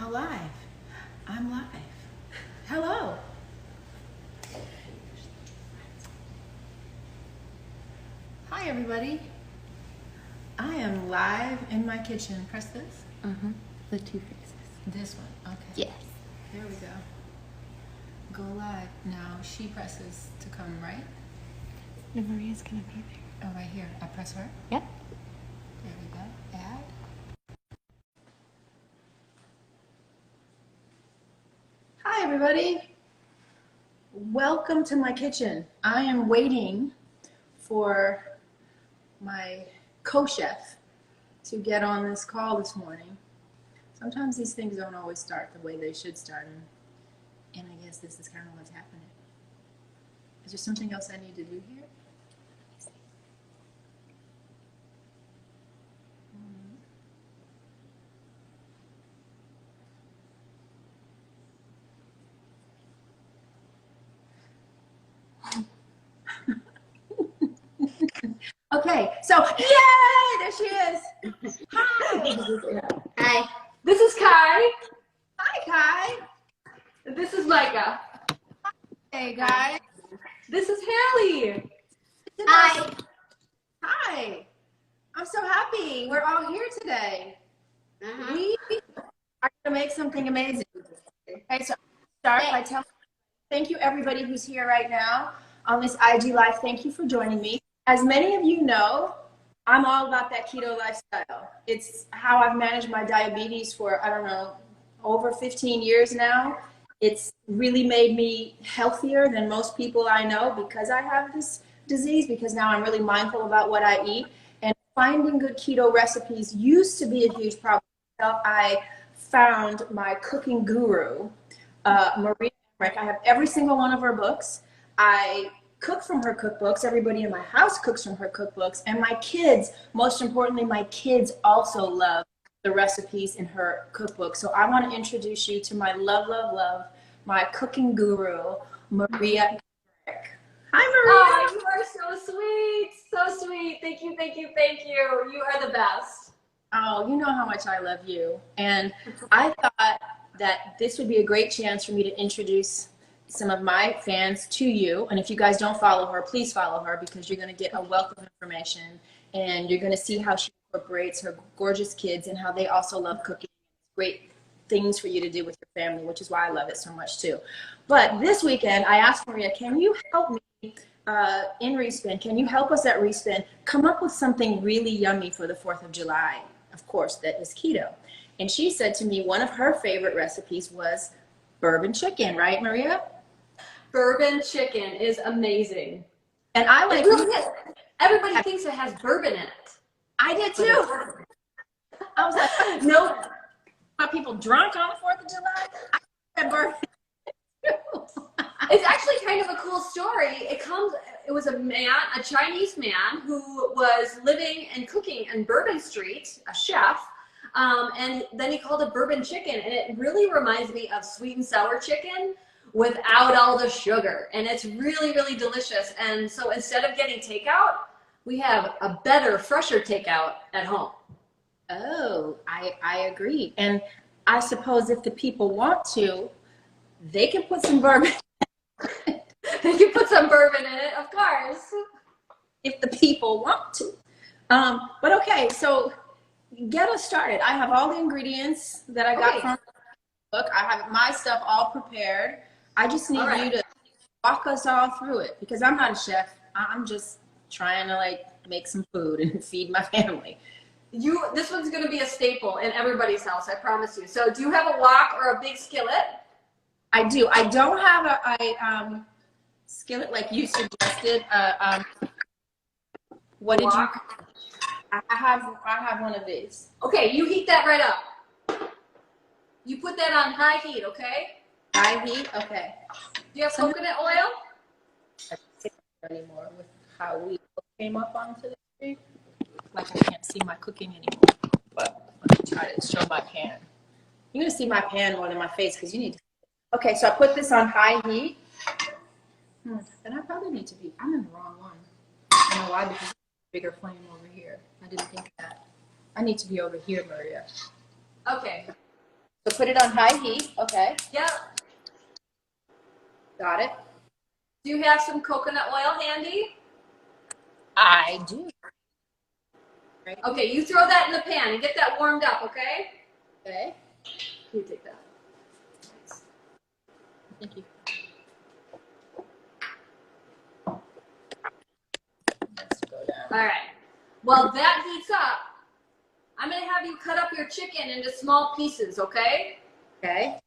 now live. I'm live. Hello. Hi, everybody. I am live in my kitchen. Press this. The two faces. This one. Okay. Yes. There we go. Go live. Now she presses to come, right? No, Maria's gonna be there. Oh, right here. I press her. Yep. There we go. Add. Hi, everybody. Welcome to my kitchen. I am waiting for my co-chef to get on this call this morning. Sometimes these things don't always start the way they should start, and I guess this is kind of what's happening. Is there something else I need to do here? Okay, so yay! There she is. Hi. Hi. This is Kai. Hi, Kai. This is Micah. Hey, guys. This is Hallie. Hi. Hi. I'm so happy we're all here today. We are going to make something amazing. Okay, so I'll start by telling thank you everybody who's here right now on this IG Live. Thank you for joining me. As many of you know, I'm all about that keto lifestyle. It's how I've managed my diabetes for, I don't know, over 15 years now. It's really made me healthier than most people I know because I have this disease, because now I'm really mindful about what I eat. And finding good keto recipes used to be a huge problem. So I found my cooking guru, Maria. I have every single one of her books. I cook from her cookbooks. Everybody in my house cooks from her cookbooks. And my kids, most importantly, my kids also love the recipes in her cookbook. So I want to introduce you to my love, my cooking guru, Maria. Hi, Maria. Oh, you are so sweet. So sweet. Thank you, thank you, thank you. You are the best. Oh, you know how much I love you. And I thought that this would be a great chance for me to introduce some of my fans to you. And if you guys don't follow her, please follow her, because you're going to get a wealth of information and you're going to see how she incorporates her gorgeous kids and how they also love cooking. Great things for you to do with your family, which is why I love it so much too. But this weekend, I asked Maria, can you help me in Respin? Can you help us at Respin come up with something really yummy for the 4th of July? Of course, that is keto. And she said to me one of her favorite recipes was bourbon chicken, right, Maria? Bourbon chicken is amazing. And I like it really is. Everybody thinks it has bourbon in it. I did too. I was like, no. Are people drunk on the 4th of July? I had bourbon too. It's actually kind of a cool story. It was a Chinese man who was living and cooking in Bourbon Street, a chef, and then he called it bourbon chicken, and it really reminds me of sweet and sour chicken without all the sugar, and it's really, really delicious. And so instead of getting takeout, we have a better, fresher takeout at home. Oh, I agree. And I suppose if the people want to, they can put some bourbon. They can put some bourbon in it, of course. If the people want to. But okay, so get us started. I have all the ingredients that I got from the book. I have my stuff all prepared. I just need you to walk us all through it, because I'm not a chef. I'm just trying to like make some food and feed my family. This one's going to be a staple in everybody's house, I promise you. So do you have a wok or a big skillet? I do. I don't have a skillet like you suggested. What did you? I have one of these. Okay, you heat that right up. You put that on high heat, okay? High heat. Okay. Do you have coconut oil? I don't anymore with how we came up onto the street. Like I can't see my cooking anymore. But let me try to show my pan. You're gonna see my pan more than my face because you need to. Okay, so I put this on high heat. Then I probably need to be. I'm in the wrong one. I don't know why, because bigger flame over here. I didn't think that. I need to be over here, Maria. Okay. So put it on high heat. Okay. Yep. Got it. Do you have some coconut oil handy? I do. Okay, you throw that in the pan and get that warmed up, okay? Okay. You take that. Thank you. All right. While that heats up, I'm going to have you cut up your chicken into small pieces, okay? Okay.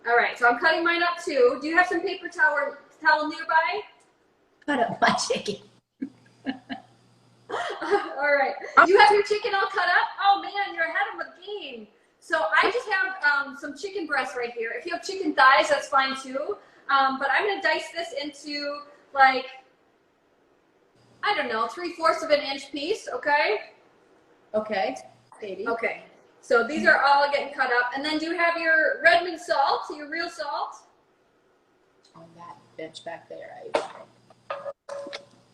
All right, so I'm cutting mine up too. Do you have some paper towel nearby? Cut up my chicken. All right. You have your chicken all cut up? Oh man, you're ahead of the game. So I just have some chicken breasts right here. If you have chicken thighs, that's fine too. But I'm going to dice this into like, I don't know, 3/4 of an inch piece, okay? Okay. Baby. Okay. So these are all getting cut up. And then do you have your Redmond salt, your real salt? On that bench back there.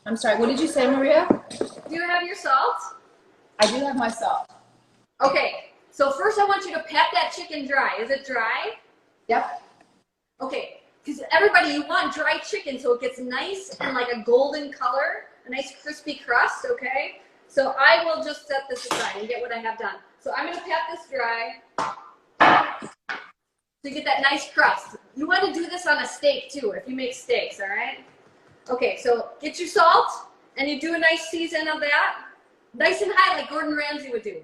I'm sorry, what did you say, Maria? Do you have your salt? I do have my salt. Okay. So first I want you to pat that chicken dry. Is it dry? Yep. Okay. Because everybody, you want dry chicken so it gets nice and like a golden color, a nice crispy crust, okay? So I will just set this aside and get what I have done. So I'm going to pat this dry to get that nice crust. You want to do this on a steak too, if you make steaks, all right? Okay, so get your salt and you do a nice season of that. Nice and high like Gordon Ramsay would do.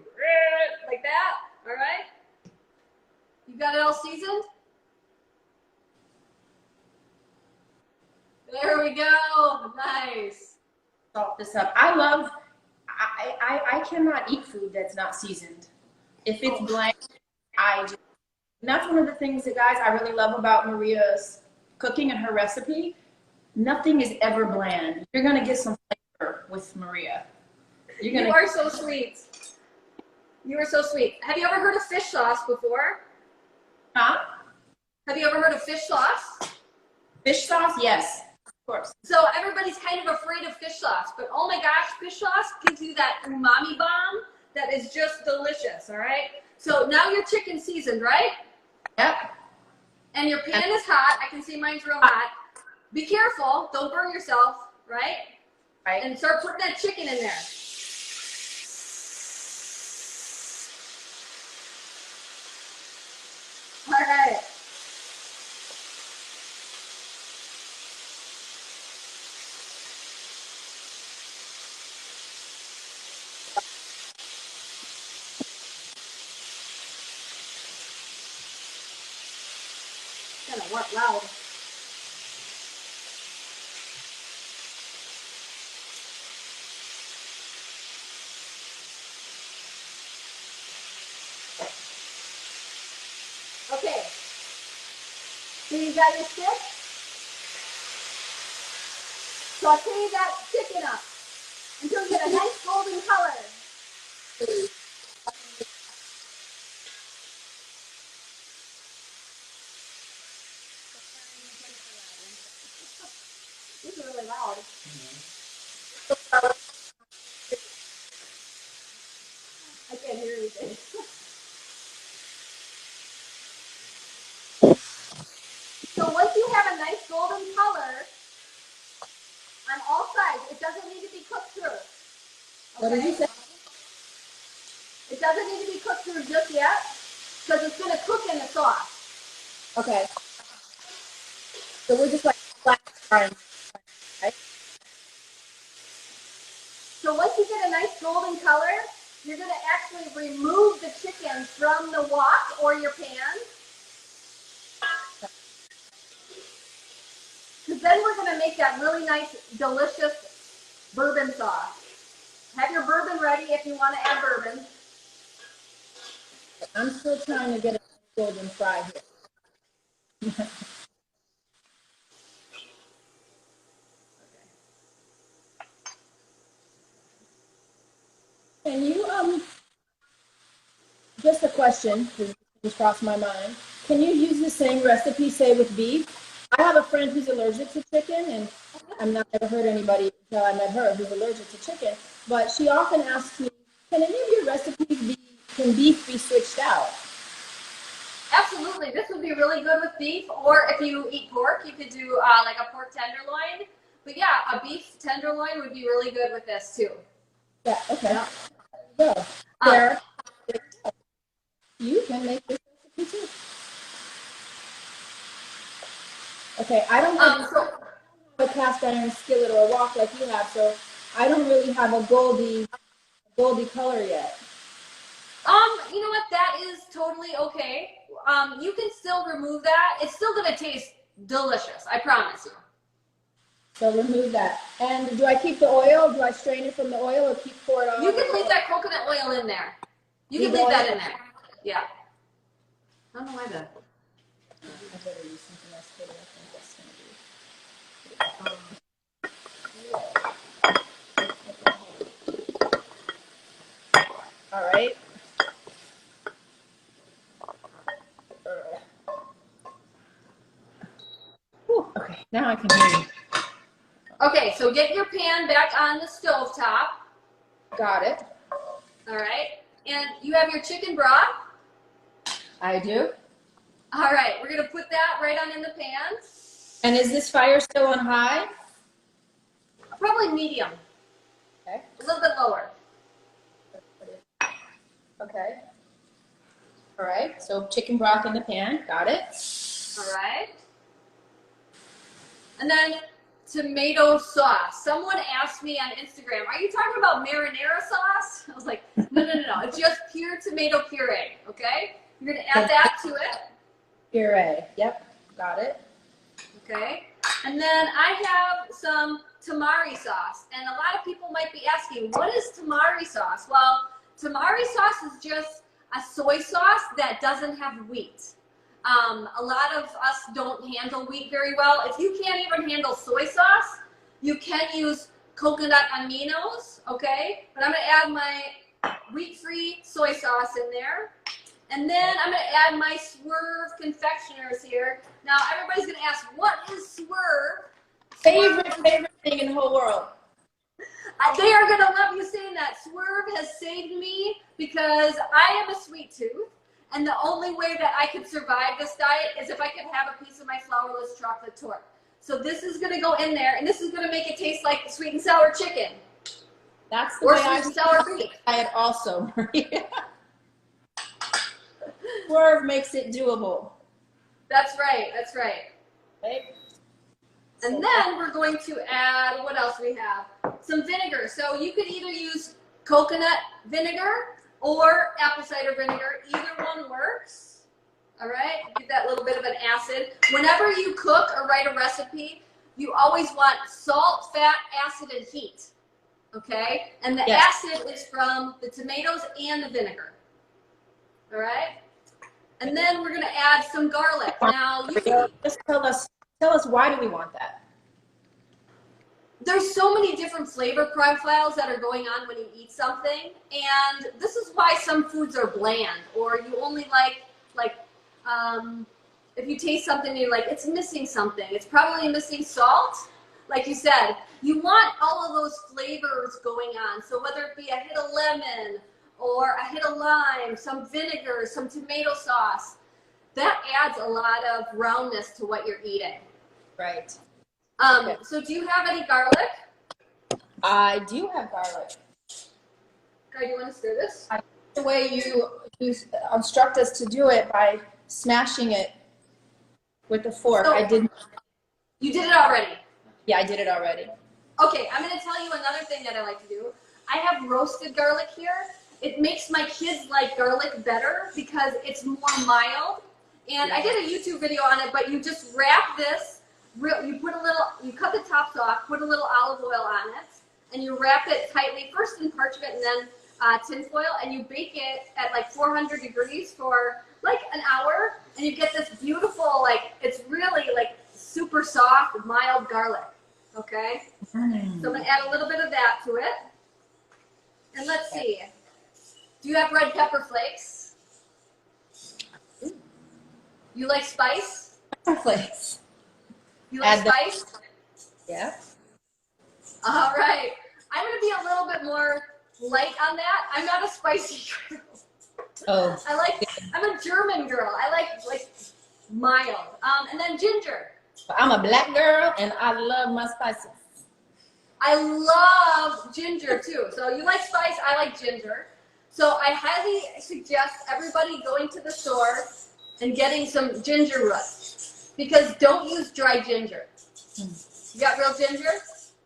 Like that, all right? You got it all seasoned? There we go. Nice. Salt this up. I cannot eat food that's not seasoned. If it's bland, and that's one of the things that, guys, I really love about Maria's cooking and her recipe. Nothing is ever bland. You're going to get some flavor with Maria. You are so sweet. You are so sweet. Have you ever heard of fish sauce before? Huh? Have you ever heard of fish sauce? Fish sauce? Yes, of course. So everybody's kind of afraid of fish sauce, but oh my gosh, fish sauce gives you that umami bomb that is just delicious, all right? So now your chicken's seasoned, right? Yep. And your pan is hot. I can see mine's real hot. Be careful. Don't burn yourself, right? Right. And start putting that chicken in there. All right. Kind of went loud. Okay. So you got your stick? Saute that chicken up until you get a nice golden color. This is really loud. I can't hear anything. So once you have a nice golden color on all sides, it doesn't need to be cooked through. Okay? What did you say? It doesn't need to be cooked through just yet because it's going to cook in the sauce. Okay. So we're just like flat frying. Right? So once you get a nice golden color, you're going to actually remove the chicken from the wok or your pan. Because then we're going to make that really nice, delicious bourbon sauce. Have your bourbon ready if you want to add bourbon. I'm still trying to get a golden fry here. Can you, just a question, because it just crossed my mind. Can you use the same recipe, say, with beef? I have a friend who's allergic to chicken, and I've never heard anybody until I met her who's allergic to chicken. But she often asks me, can any of your recipes can beef be switched out? Absolutely. This would be really good with beef, or if you eat pork, you could do like a pork tenderloin. But yeah, a beef tenderloin would be really good with this too. Yeah, okay. Yeah. Go. Um, There. You can make this recipe too. Okay, I don't have so, a cast iron skillet or a wok like you have, so I don't really have a goldy color yet. you know what? That is totally okay. You can still remove that. It's still gonna taste delicious. I promise you. So remove that. And do I keep the oil? Do I strain it from the oil or pour it on? You can leave that coconut oil in there. You can Leave leave the that oil? in there. Yeah. I don't know why that. I better use something else, Katie. I think that's gonna be. All right. Whew, okay, now I can hear you. Okay, so get your pan back on the stove top. Got it. All right. And you have your chicken broth. I do. All right, we're gonna put that right on in the pan. And is this fire still on high? Probably medium. Okay. A little bit lower. Okay. All right. So chicken broth in the pan. Got it. All right. And then tomato sauce. Someone asked me on Instagram, are you talking about marinara sauce? I was like, no. It's just pure tomato puree, okay? You're going to add that to it. Puree. Yep. Got it. Okay. And then I have some tamari sauce. And a lot of people might be asking, what is tamari sauce? Well, tamari sauce is just a soy sauce that doesn't have wheat. A lot of us don't handle wheat very well. If you can't even handle soy sauce, you can use coconut aminos, okay? But I'm gonna add my wheat-free soy sauce in there. And then I'm gonna add my Swerve confectioners here. Now everybody's gonna ask, what is Swerve? Favorite thing in the whole world. They are gonna love you saying that. Swerve has saved me because I am a sweet tooth. And the only way that I could survive this diet is if I could have a piece of my flourless chocolate torte. So this is going to go in there, and this is going to make it taste like sweet and sour chicken. That's the or way sweet I and sour beef. diet also, Maria. Swerve makes it doable. That's right. That's right. Okay. And then we're going to add, what else we have? Some vinegar. So you could either use coconut vinegar or apple cider vinegar. Either one works. All right, get that little bit of an acid. Whenever you cook or write a recipe, you always want salt, fat, acid, and heat. Okay, and the acid is from the tomatoes and the vinegar. All right, and then we're gonna add some garlic. Now you can just tell us why do we want that? There's so many different flavor profiles that are going on when you eat something, and this is why some foods are bland, or you only like if you taste something you're like, it's missing something. It's probably missing salt. Like you said, you want all of those flavors going on. So whether it be a hit of lemon or a hit of lime, some vinegar, some tomato sauce, that adds a lot of roundness to what you're eating. Right. Okay. So do you have any garlic? I do have garlic. Okay, do you want to stir this? The way you instruct us to do it by smashing it with the fork. So, I didn't. You did it already? Yeah, I did it already. Okay, I'm going to tell you another thing that I like to do. I have roasted garlic here. It makes my kids like garlic better because it's more mild. And I did a YouTube video on it, but you just wrap this. You cut the tops off, put a little olive oil on it, and you wrap it tightly, first in parchment and then tin foil, and you bake it at like 400 degrees for like an hour, and you get this beautiful, like, it's really like super soft, mild garlic, okay? So I'm gonna add a little bit of that to it. And let's see, do you have red pepper flakes? You like spice? Pepper flakes. You like spice? Yeah. All right. I'm going to be a little bit more light on that. I'm not a spicy girl. Oh, I'm a German girl. I like mild. And then ginger. I'm a black girl and I love my spices. I love ginger too. So you like spice, I like ginger. So I highly suggest everybody going to the store and getting some ginger root. Because don't use dry ginger. You got real ginger?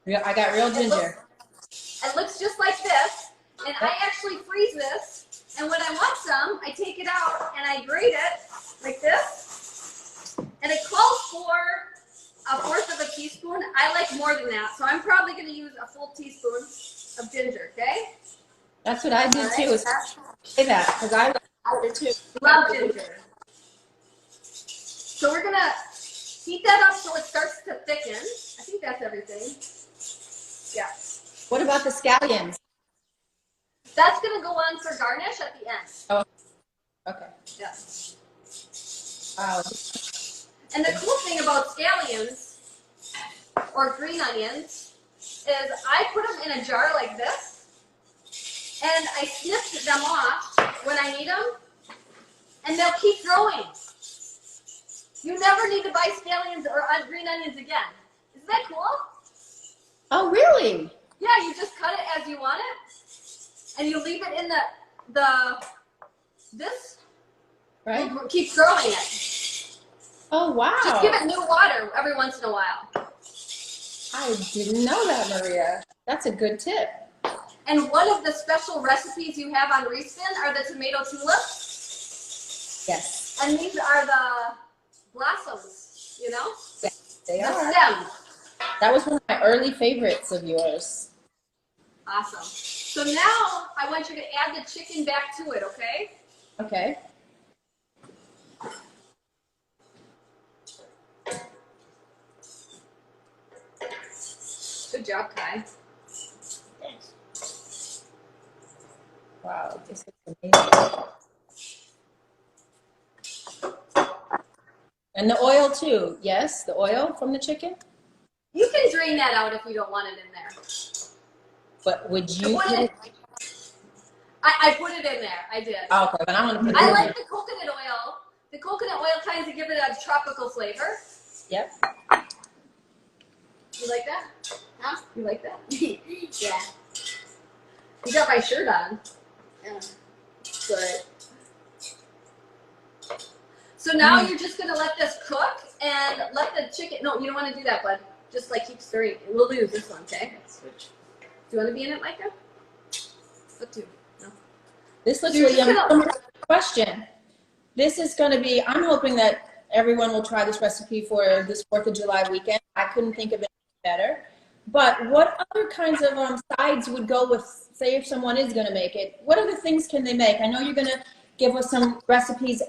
Yeah, I got real ginger. It looks just like this. And I actually freeze this. And when I want some, I take it out and I grate it like this. And it calls for 1/4 of a teaspoon. I like more than that. So I'm probably going to use a full teaspoon of ginger, okay? That's what I do too. Is say that because I love ginger. So we're going to heat that up so it starts to thicken. I think that's everything. Yeah. What about the scallions? That's going to go on for garnish at the end. Oh, okay. Yeah. Wow. And the cool thing about scallions or green onions is I put them in a jar like this and I snip them off when I need them and they'll keep growing. You never need to buy scallions or green onions again. Isn't that cool? Oh, really? Yeah, you just cut it as you want it and you leave it in this Right? will keep growing it. Oh, wow. Just give it new water every once in a while. I didn't know that, Maria. That's a good tip. And one of the special recipes you have on Respin are the tomato tulips. Yes. And these are the blossoms, you know? Yes, they The are. stems. That was one of my early favorites of yours. Awesome. So now I want you to add the chicken back to it, okay? Okay. Good job, Kai. Wow, this is amazing. And the oil too, yes? The oil from the chicken? You can drain that out if you don't want it in there. But would you put it? I put it in there. I did. Oh, okay, but I'm going to put it I in like there. the coconut oil. The coconut oil kind of give it a tropical flavor. Yep. You like that? Huh? You like that? Yeah. You got my shirt on. Yeah. Good. So now you're just gonna let this cook and let the chicken. No, you don't want to do that, bud. Just like keep stirring. We'll lose this one, okay? Switch. Do you want to be in it, Micah? What do? No. This looks So you're really just yummy. gonna- Question. This is going to be, I'm hoping that everyone will try this recipe for this 4th of July weekend. I couldn't think of it better. But what other kinds of sides would go with, say if someone is going to make it, what other things can they make? I know you're going to give us some recipes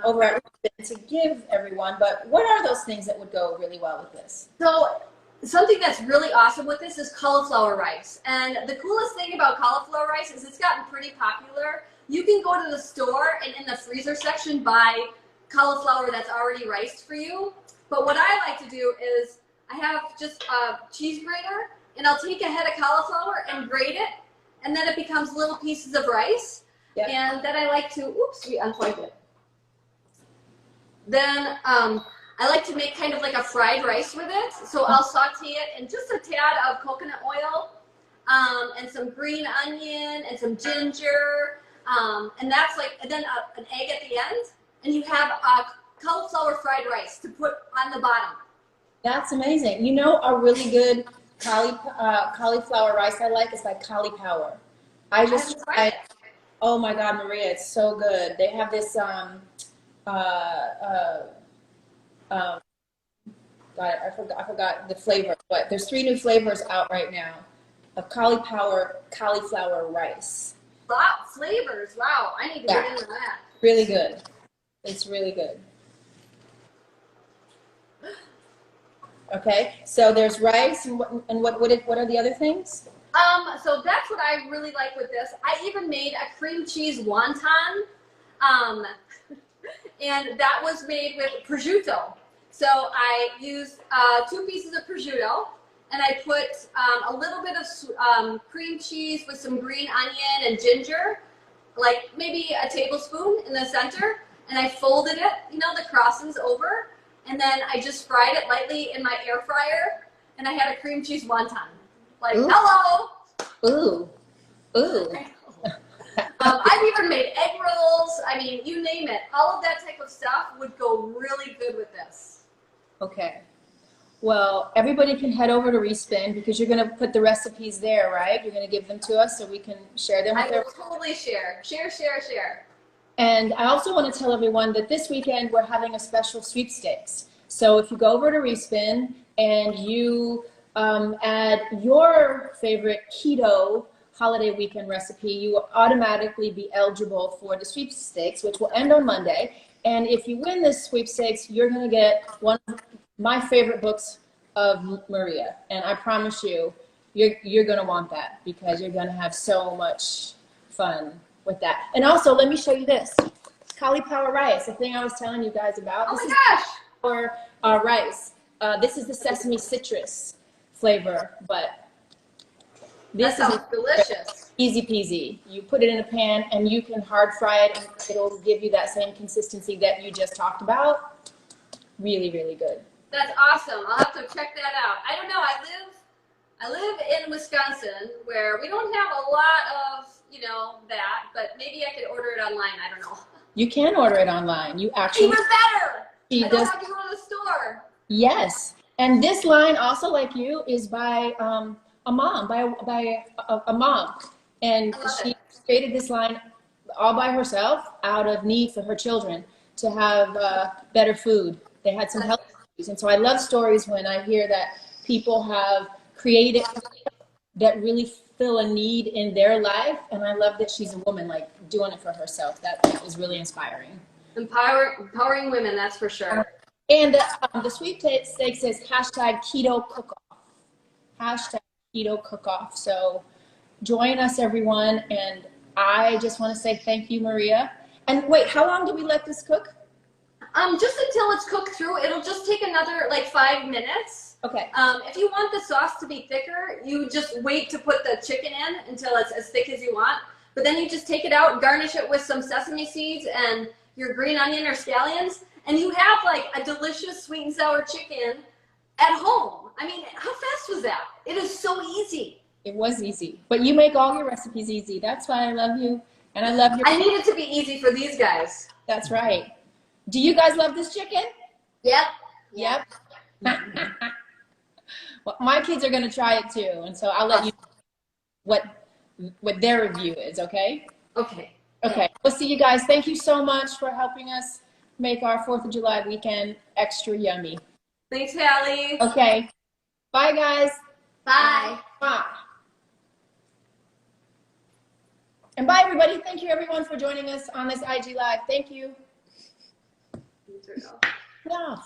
over at Recipe to give everyone, but what are those things that would go really well with this? So something that's really awesome with this is cauliflower rice. And the coolest thing about cauliflower rice is it's gotten pretty popular. You can go to the store and in the freezer section buy cauliflower that's already riced for you. But what I like to do is I have just a cheese grater and I'll take a head of cauliflower and grate it and then it becomes little pieces of rice. Yep. And then I like to, oops, we unplugged it. Then I like to make kind of like a fried rice with it. So I'll saute it in just a tad of coconut oil and some green onion and some ginger. And that's like, and then an egg at the end. And you have cauliflower fried rice to put on the bottom. That's amazing. You know, a really good cauliflower rice I like is by Cauliflower. I just tried. Oh my God, Maria, it's so good. They have this God, I forgot the flavor, but there's 3 new flavors out right now of cauliflower rice. Wow, flavors. Wow, I need to get into that. Really good. It's really good. Okay, so there's rice, and what are the other things? So that's what I really like with this. I even made a cream cheese wonton, and that was made with prosciutto. So I used 2 pieces of prosciutto, and I put a little bit of cream cheese with some green onion and ginger, like maybe a tablespoon in the center, and I folded it, you know, the crossings over, and then I just fried it lightly in my air fryer, and I had a cream cheese wonton. Like, Ooh. hello! Ooh. Ooh. I've even made egg rolls. I mean, you name it. All of that type of stuff would go really good with this. Okay. Well, everybody can head over to Respin because you're going to put the recipes there, right? You're going to give them to us so we can share them with I will everyone. totally share. Share. And I also want to tell everyone that this weekend we're having a special sweepstakes. So if you go over to Respin and you add your favorite keto holiday weekend recipe, you will automatically be eligible for the sweepstakes, which will end on Monday. And if you win this sweepstakes, you're going to get one of my favorite books of Maria. And I promise you, you're going to want that because you're going to have so much fun with that. And also, let me show you this. Cauliflower rice, the thing I was telling you guys about. Oh this my gosh! For rice. This is the sesame citrus flavor, but this That is sounds delicious. easy peasy. You put it in a pan and you can hard fry it and it'll give you that same consistency that you just talked about. Really, really good. That's awesome. I'll have to check that out. I don't know. I live in Wisconsin where we don't have a lot of, you know, that, but maybe I could order it online. I don't know. You can order it online. You actually. Even better. She I don't does. have to go to the store. Yes. And this line, also like you, is by a mom, by a mom. And she created this line all by herself out of need for her children to have better food. They had some health issues. And so I love stories when I hear that people have created that really fill a need in their life. And I love that she's a woman, like doing it for herself. That was really inspiring. Empowering women, that's for sure. And the sweepstakes says hashtag keto cook-off. Hashtag keto cook-off. So join us, everyone. And I just want to say thank you, Maria. And wait, how long do we let this cook? Just until it's cooked through. It'll just take another like 5 minutes. Okay. If you want the sauce to be thicker, you just wait to put the chicken in until it's as thick as you want. But then you just take it out, garnish it with some sesame seeds and your green onion or scallions, and you have like a delicious sweet and sour chicken at home. I mean, how fast was that? It is so easy. It was easy. But you make all your recipes easy. That's why I love you. And I love your. I need it to be easy for these guys. That's right. Do you guys love this chicken? Yep. Yep. Well, my kids are going to try it too. And so I'll let you know what their review is, okay? Okay. Okay. We'll see you guys. Thank you so much for helping us make our 4th of July weekend extra yummy. Thanks, Halle. Okay. Bye, guys. Bye. Bye. And bye, everybody. Thank you, everyone, for joining us on this IG Live. Thank you. Yeah.